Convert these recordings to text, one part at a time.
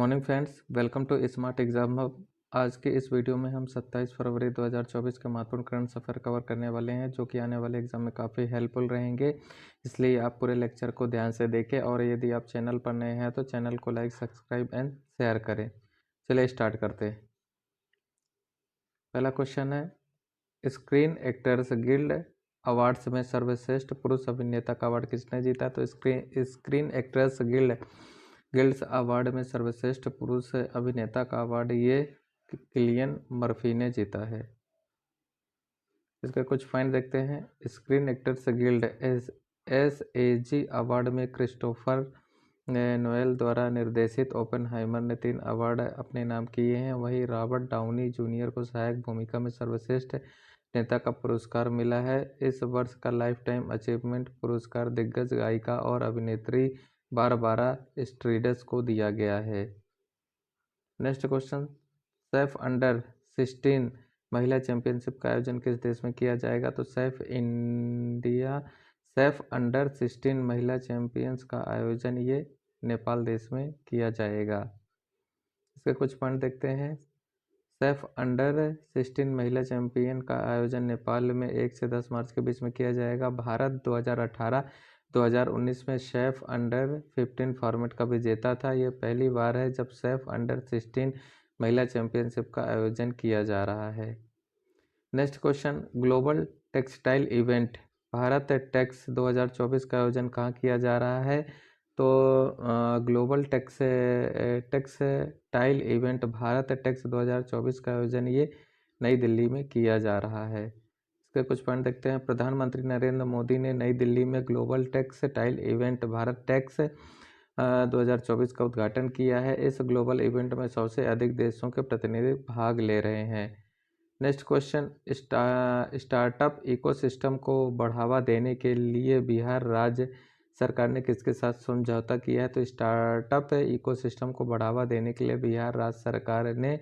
Morning friends, welcome to smart exam hub. आज के इस वीडियो में हम 27 फरवरी 2024 के महत्वपूर्ण करंट अफेयर कवर करने वाले हैं, जो कि आने वाले एग्जाम में काफ़ी हेल्पफुल रहेंगे। इसलिए आप पूरे लेक्चर को ध्यान से देखें और यदि आप चैनल पर नए हैं तो चैनल को लाइक, सब्सक्राइब एंड शेयर करें। चलिए स्टार्ट करते हैं। पहला क्वेश्चन है, स्क्रीन एक्टर्स गिल्ड अवार्ड्स में सर्वश्रेष्ठ पुरुष अभिनेता का अवार्ड किसने जीता? तो स्क्रीन एक्टर्स गिल्ड्स अवार्ड में सर्वश्रेष्ठ पुरुष अभिनेता का अवार्ड ये किलियन मर्फी ने जीता है। इसका कुछ पॉइंट देखते हैं। Screen actors guild SAG award में क्रिस्टोफर नोएल द्वारा निर्देशित ओपेनहाइमर ने 3 अवार्ड अपने नाम किए हैं। वहीं रॉबर्ट डाउनी जूनियर को सहायक भूमिका में सर्वश्रेष्ठ नेता का पुरस्कार मिला है। इस वर्ष का लाइफ टाइम अचीवमेंट पुरस्कार दिग्गज गायिका और अभिनेत्री बारबारा स्ट्रीडस को दिया गया है। नेक्स्ट क्वेश्चन, सैफ अंडर 16 महिला चैंपियनशिप का आयोजन किस देश में किया जाएगा? तो सैफ अंडर 16 महिला चैंपियंस का आयोजन ये नेपाल देश में किया जाएगा। इसके कुछ पॉइंट देखते हैं। सैफ अंडर 16 महिला चैंपियन का आयोजन नेपाल में 1 से 10 मार्च के बीच में किया जाएगा। भारत 2018-2019 में सैफ अंडर 15 फॉर्मेट का विजेता था। यह पहली बार है जब सैफ अंडर 16 महिला चैंपियनशिप का आयोजन किया जा रहा है। Next question, global textile event Bharat Tex 2024 का आयोजन कहाँ किया जा रहा है? तो global textile event Bharat Tex 2024 का आयोजन ये नई दिल्ली में किया जा रहा है। इसके कुछ पॉइंट देखते हैं। प्रधानमंत्री नरेंद्र मोदी ने नई दिल्ली में global textile event Bharat Tex 2024 का उद्घाटन किया है। इस ग्लोबल इवेंट में 100 से अधिक देशों के प्रतिनिधि भाग ले रहे हैं। नेक्स्ट क्वेश्चन, स्टार्टअप इकोसिस्टम को बढ़ावा देने के लिए बिहार राज्य सरकार ने किसके साथ समझौता किया है? तो स्टार्टअप इकोसिस्टम को बढ़ावा देने के लिए बिहार राज्य सरकार ने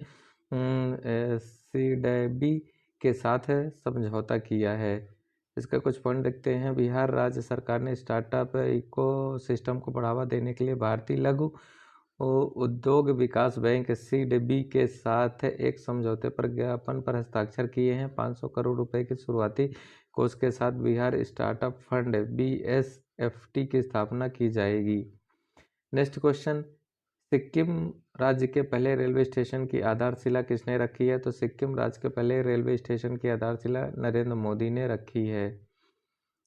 CDB के साथ समझौता किया है। इसका कुछ पॉइंट देखते हैं। बिहार राज्य सरकार ने स्टार्टअप इकोसिस्टम को बढ़ावा देने के लिए भारतीय लघु उद्योग विकास बैंक CDB के साथ एक समझौते पर ज्ञापन पर हस्ताक्षर किए हैं। 500 करोड़ रुपए की शुरुआती कोष के साथ बिहार स्टार्टअप फंड BSFT की स्थापना की जाएगी। नेक्स्ट क्वेश्चन, सिक्किम राज्य के पहले रेलवे स्टेशन की आधारशिला किसने रखी है? तो सिक्किम राज्य के पहले रेलवे स्टेशन की आधारशिला नरेंद्र मोदी ने रखी है।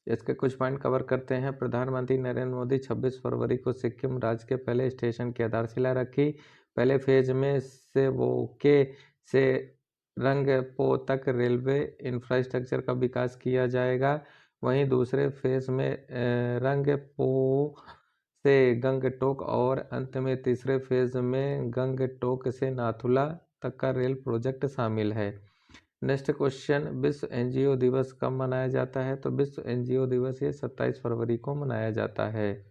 इसके कुछ पॉइंट कवर करते हैं। प्रधानमंत्री नरेंद्र मोदी 26 फरवरी को सिक्किम राज्य के पहले स्टेशन की आधारशिला रखी। पहले फेज में सेवोके से रंगपो तक रेलवे इंफ्रास्ट्रक्चर का विकास किया जाएगा। वहीं दूसरे फेज में रंगपो से गंगटोक और अंत में तीसरे फेज में गंगटोक से नाथुला तक का रेल प्रोजेक्ट शामिल है। नेक्स्ट क्वेश्चन, विश्व NGO दिवस कब मनाया जाता है? तो विश्व NGO दिवस ये 27 फरवरी को मनाया जाता है।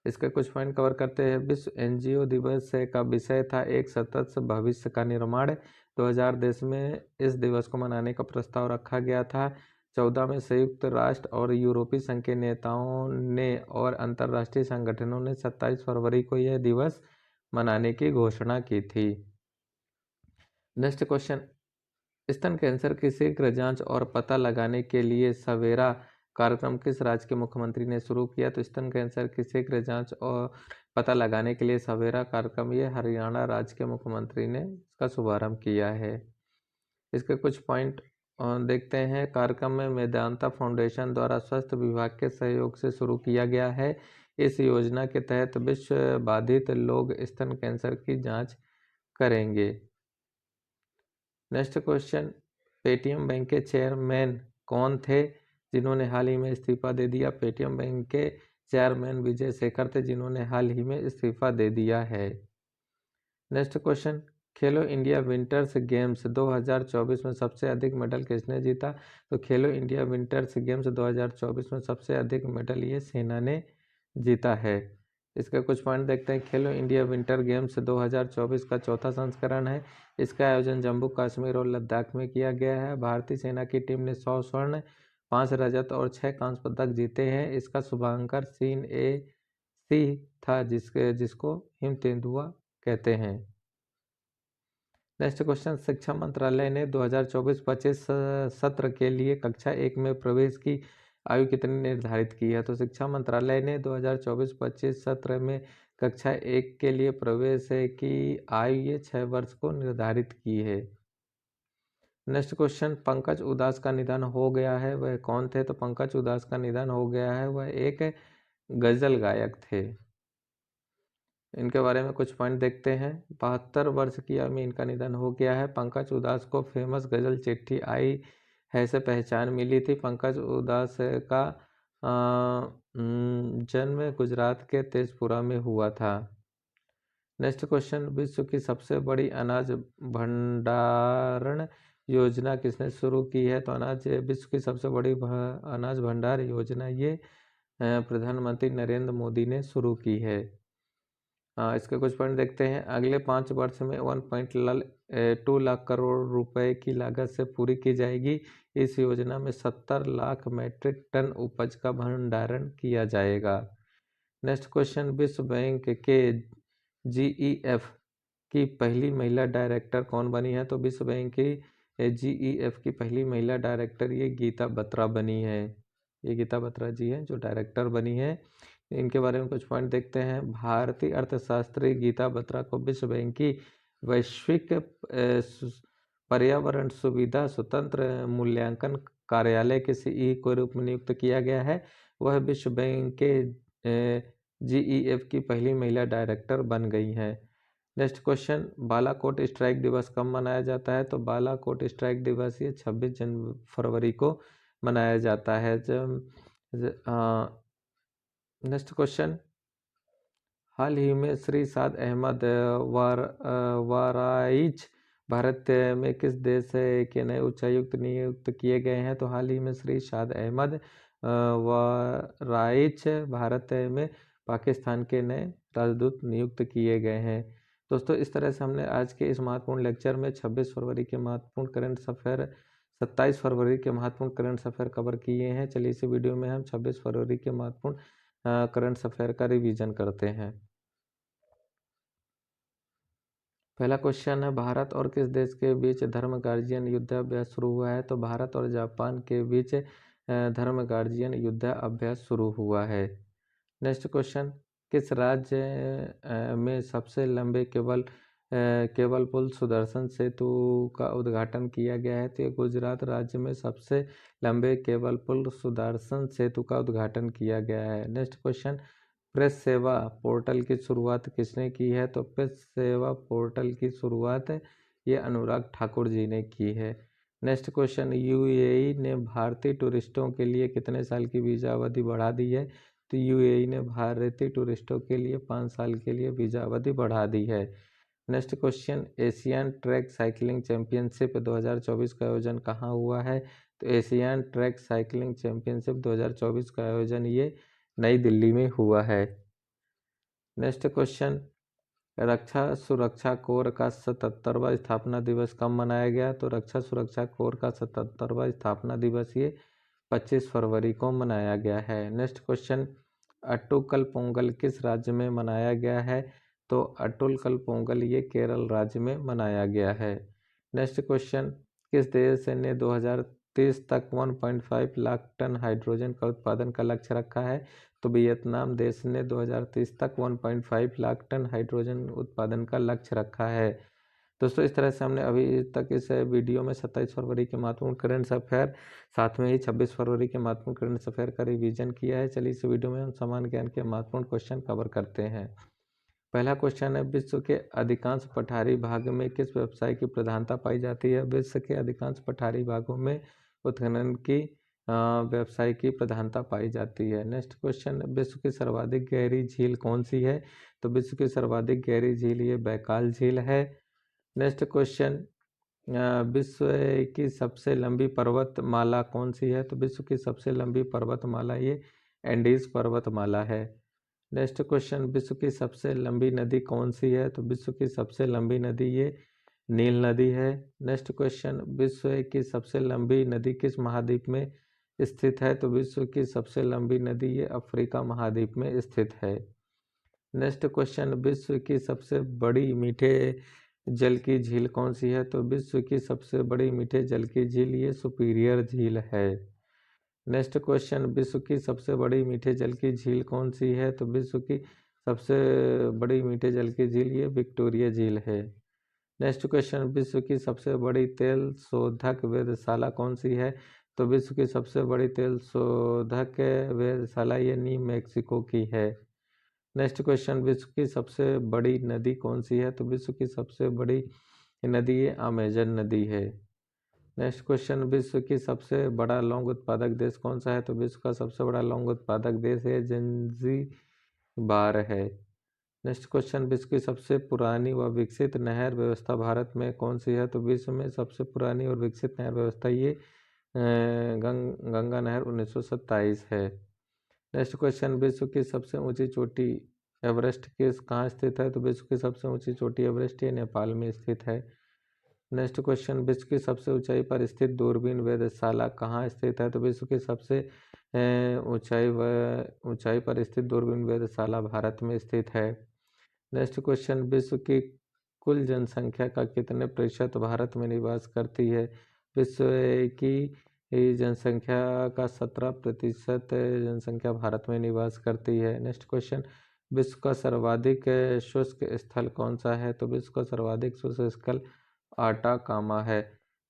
इसके कुछ पॉइंट कवर करते हैं। विश्व NGO दिवस का विषय था एक सतत भविष्य का निर्माण। 2000 देश में इस दिवस को मनाने का प्रस्ताव रखा गया था। 14 में संयुक्त राष्ट्र और यूरोपीय संघ के नेताओं ने और अंतर्राष्ट्रीय संगठनों ने 27 फरवरी को यह दिवस मनाने की घोषणा की थी। नेक्स्ट क्वेश्चन, स्तन कैंसर की शीघ्र जांच और पता लगाने के लिए सवेरा कार्यक्रम किस राज्य के मुख्यमंत्री ने शुरू किया? तो स्तन कैंसर की शीघ्र जांच और पता लगाने के लिए सवेरा कार्यक्रम ये हरियाणा राज्य के मुख्यमंत्री ने इसका शुभारंभ किया है। इसके कुछ पॉइंट देखते हैं। कार्यक्रम में मेदांता फाउंडेशन द्वारा स्वास्थ्य विभाग के सहयोग से शुरू किया गया है। इस योजना के तहत विश्व बाधित लोग स्तन कैंसर की जाँच करेंगे। नेक्स्ट क्वेश्चन, पेटीएम बैंक के चेयरमैन कौन थे जिन्होंने हाल ही में इस्तीफा दे दिया? पेटीएम बैंक के चेयरमैन विजय शेखर थे जिन्होंने हाल ही में इस्तीफा दे दिया है। नेक्स्ट क्वेश्चन, खेलो इंडिया विंटर्स गेम्स 2024 में सबसे अधिक मेडल किसने जीता? तो खेलो इंडिया विंटर्स गेम्स 2024 में सबसे अधिक मेडल ये सेना ने जीता है। इसका कुछ पॉइंट देखते हैं। खेलो इंडिया विंटर गेम्स 2024 का चौथा संस्करण है। इसका आयोजन जम्मू कश्मीर और लद्दाख में किया गया है। भारतीय सेना की टीम ने 100 स्वर्ण, 5 रजत और 6 कांस्य पदक जीते हैं। इसका शुभांकर CNAC था जिसको हिम तेंदुआ कहते हैं। नेक्स्ट क्वेश्चन, शिक्षा मंत्रालय ने 2024-25 सत्र के लिए कक्षा 1 में प्रवेश की आयु कितनी निर्धारित की है? तो शिक्षा मंत्रालय ने 2024-25 सत्र में कक्षा 1 के लिए प्रवेश की आयु ये 6 वर्ष को निर्धारित की है। नेक्स्ट क्वेश्चन, पंकज उदास का निधन हो गया है, वह कौन थे? तो पंकज उदास का निधन हो गया है, वह एक गजल गायक थे। इनके बारे में कुछ पॉइंट देखते हैं। 72 वर्ष की आयु में इनका निधन हो गया है। पंकज उदास को फेमस गजल चिट्ठी आई है से पहचान मिली थी। पंकज उदास का जन्म गुजरात के तेजपुरा में हुआ था। नेक्स्ट क्वेश्चन, विश्व की सबसे बड़ी अनाज भंडारण योजना किसने शुरू की है? तो विश्व की सबसे बड़ी अनाज भंडार योजना ये प्रधानमंत्री नरेंद्र मोदी ने शुरू की है। इसके कुछ पॉइंट देखते हैं। अगले 5 वर्ष में 1.2 लाख करोड़ रुपए की लागत से पूरी की जाएगी। इस योजना में 70 लाख मीट्रिक टन उपज का भंडारण किया जाएगा। नेक्स्ट क्वेश्चन, विश्व बैंक के जीईएफ की पहली महिला डायरेक्टर कौन बनी है? तो विश्व बैंक की जीईएफ की पहली महिला डायरेक्टर ये गीता बत्रा बनी है। ये गीता बत्रा जी हैं जो डायरेक्टर बनी है। इनके बारे में कुछ पॉइंट देखते हैं। भारतीय अर्थशास्त्री गीता बत्रा को विश्व बैंक की वैश्विक पर्यावरण सुविधा स्वतंत्र मूल्यांकन कार्यालय के सीईओ के रूप में नियुक्त किया गया है। वह विश्व बैंक के जीईएफ की पहली महिला डायरेक्टर बन गई हैं। नेक्स्ट क्वेश्चन, बालाकोट स्ट्राइक दिवस कब मनाया जाता है? तो बालाकोट स्ट्राइक दिवस ये 26 फरवरी को मनाया जाता है। नेक्स्ट क्वेश्चन, हाल ही में श्री साद अहमद वाराइच भारत में किस देश के नए उच्चायुक्त नियुक्त किए गए हैं? तो हाल ही में श्री साद अहमद वाराइच भारत में पाकिस्तान के नए राजदूत नियुक्त किए गए हैं। दोस्तों, इस तरह से हमने आज के इस महत्वपूर्ण लेक्चर में 26 फरवरी के महत्वपूर्ण करंट अफेयर, 27 फरवरी के महत्वपूर्ण करंट अफेयर कवर किए हैं। चलिए इस वीडियो में हम 26 फरवरी के महत्वपूर्ण करंट अफेयर का रिवीजन करते हैं। पहला क्वेश्चन है, भारत और किस देश के बीच धर्म गार्जियन युद्धाभ्यास शुरू हुआ है? तो भारत और जापान के बीच धर्म गार्जियन युद्धाभ्यास शुरू हुआ है। नेक्स्ट क्वेश्चन, किस राज्य में सबसे लंबे केबल पुल सुदर्शन सेतु का उद्घाटन किया गया है? तो गुजरात राज्य में सबसे लंबे केबल पुल सुदर्शन सेतु का उद्घाटन किया गया है। नेक्स्ट क्वेश्चन, प्रेस सेवा पोर्टल की शुरुआत किसने की है? तो प्रेस सेवा पोर्टल की शुरुआत ये अनुराग ठाकुर जी ने की है। नेक्स्ट क्वेश्चन, यूएई ने भारतीय टूरिस्टों के लिए कितने साल की वीज़ा अवधि बढ़ा दी है? तो यूएई ने भारतीय टूरिस्टों के लिए 5 साल के लिए वीज़ा अवधि बढ़ा दी है। Next question, Asian track cycling championship 2024 का आयोजन कहाँ हुआ है? तो एशियन ट्रैक साइकिलिंग चैंपियनशिप 2024 का आयोजन ये नई दिल्ली में हुआ है। नेक्स्ट क्वेश्चन, रक्षा सुरक्षा कोर का 77वां स्थापना दिवस कब मनाया गया? तो रक्षा सुरक्षा कोर का 77वां स्थापना दिवस ये 25 फरवरी को मनाया गया है। नेक्स्ट क्वेश्चन, अट्टुकल पोंगल किस राज्य में मनाया गया है? तो अट्टुकल पोंगल ये केरल राज्य में मनाया गया है। नेक्स्ट क्वेश्चन, किस देश ने 2030 तक 1.5 लाख टन हाइड्रोजन का उत्पादन का लक्ष्य रखा है? तो वियतनाम देश ने 2030 तक 1.5 लाख टन हाइड्रोजन उत्पादन का लक्ष्य रखा है। दोस्तों, इस तरह से हमने अभी तक इस वीडियो में 27 फरवरी के महत्वपूर्ण करंट अफेयर, साथ में ही 26 फरवरी के महत्वपूर्ण करंट अफेयर का रिवीजन किया है। चलिए इस वीडियो में हम सामान्य ज्ञान के महत्वपूर्ण क्वेश्चन कवर करते हैं। पहला क्वेश्चन है, विश्व के अधिकांश पठारी भाग में किस व्यवसाय की प्रधानता पाई जाती है? विश्व के अधिकांश पठारी भागों में उत्खनन की व्यवसाय की प्रधानता पाई जाती है। नेक्स्ट क्वेश्चन, विश्व की सर्वाधिक गहरी झील कौन सी है? तो विश्व की सर्वाधिक गहरी झील ये बैकाल झील है। नेक्स्ट क्वेश्चन, विश्व की सबसे लंबी पर्वतमाला कौन सी है? तो विश्व की सबसे लंबी पर्वतमाला ये एंडीज पर्वतमाला है। नेक्स्ट क्वेश्चन, विश्व की सबसे लंबी नदी कौन सी है? तो विश्व की सबसे लंबी नदी ये नील नदी है। नेक्स्ट क्वेश्चन, विश्व की सबसे लंबी नदी किस महाद्वीप में स्थित है? तो विश्व की सबसे लंबी नदी ये अफ्रीका महाद्वीप में स्थित है। नेक्स्ट क्वेश्चन, विश्व की सबसे बड़ी मीठे जल की झील कौन सी है? तो विश्व की सबसे बड़ी मीठे जल की झील ये सुपीरियर झील है। नेक्स्ट क्वेश्चन, विश्व की सबसे बड़ी मीठे जल की झील कौन सी है? तो विश्व की सबसे बड़ी मीठे जल की झील ये विक्टोरिया झील है। नेक्स्ट क्वेश्चन, विश्व की सबसे बड़ी तेल शोधक वेधशाला कौन सी है? तो विश्व की सबसे बड़ी तेल शोधक वेधशाला ये न्यू मैक्सिको की है। नेक्स्ट क्वेश्चन, विश्व की सबसे बड़ी नदी कौन सी है? तो विश्व की सबसे बड़ी नदी ये अमेजन नदी है। नेक्स्ट क्वेश्चन, विश्व की सबसे बड़ा लौंग उत्पादक देश कौन सा है? तो विश्व का सबसे बड़ा लौंग उत्पादक देश है जंजीबार है। नेक्स्ट क्वेश्चन, विश्व की सबसे पुरानी व विकसित नहर व्यवस्था भारत में कौन सी है? तो विश्व में सबसे पुरानी और विकसित नहर व्यवस्था ये गंगा नहर 1927 है। नेक्स्ट क्वेश्चन, विश्व की सबसे ऊंची चोटी एवरेस्ट कहाँ स्थित है? तो विश्व की सबसे ऊंची चोटी एवरेस्ट ये नेपाल में स्थित है। नेक्स्ट क्वेश्चन, विश्व की सबसे ऊंचाई पर स्थित दूरबीन वेधशाला कहाँ स्थित है? तो विश्व की सबसे ऊंचाई पर स्थित दूरबीन वेधशाला भारत में स्थित है। नेक्स्ट क्वेश्चन, विश्व की कुल जनसंख्या का कितने प्रतिशत भारत में निवास करती है? विश्व की जनसंख्या का 17% जनसंख्या भारत में निवास करती है। नेक्स्ट क्वेश्चन, विश्व का सर्वाधिक शुष्क स्थल कौन सा है? तो विश्व का सर्वाधिक शुष्क स्थल आटाकामा है।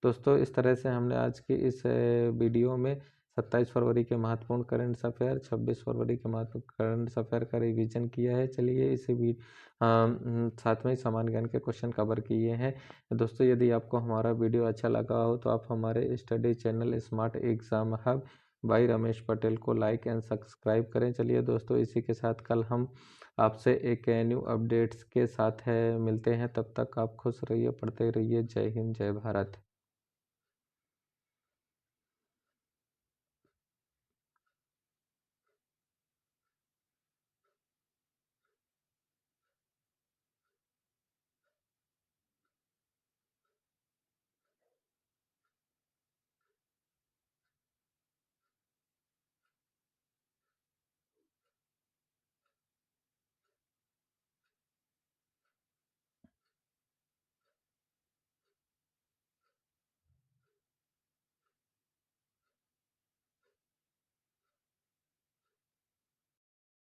दोस्तों, इस तरह से हमने आज की इस वीडियो में 27 फरवरी के महत्वपूर्ण करंट अफेयर, 26 फरवरी के महत्वपूर्ण करंट अफेयर का रिवीजन किया है। चलिए इसे भी साथ में ही सामान्य ज्ञान के क्वेश्चन कवर किए हैं। दोस्तों, यदि आपको हमारा वीडियो अच्छा लगा हो तो आप हमारे study channel smart exam hub by Ramesh Patel को लाइक एंड सब्सक्राइब करें। चलिए दोस्तों, इसी के साथ कल हम आपसे एक न्यू अपडेट्स के साथ मिलते हैं। तब तक आप खुश रहिए, पढ़ते रहिए। जय हिंद, जय भारत।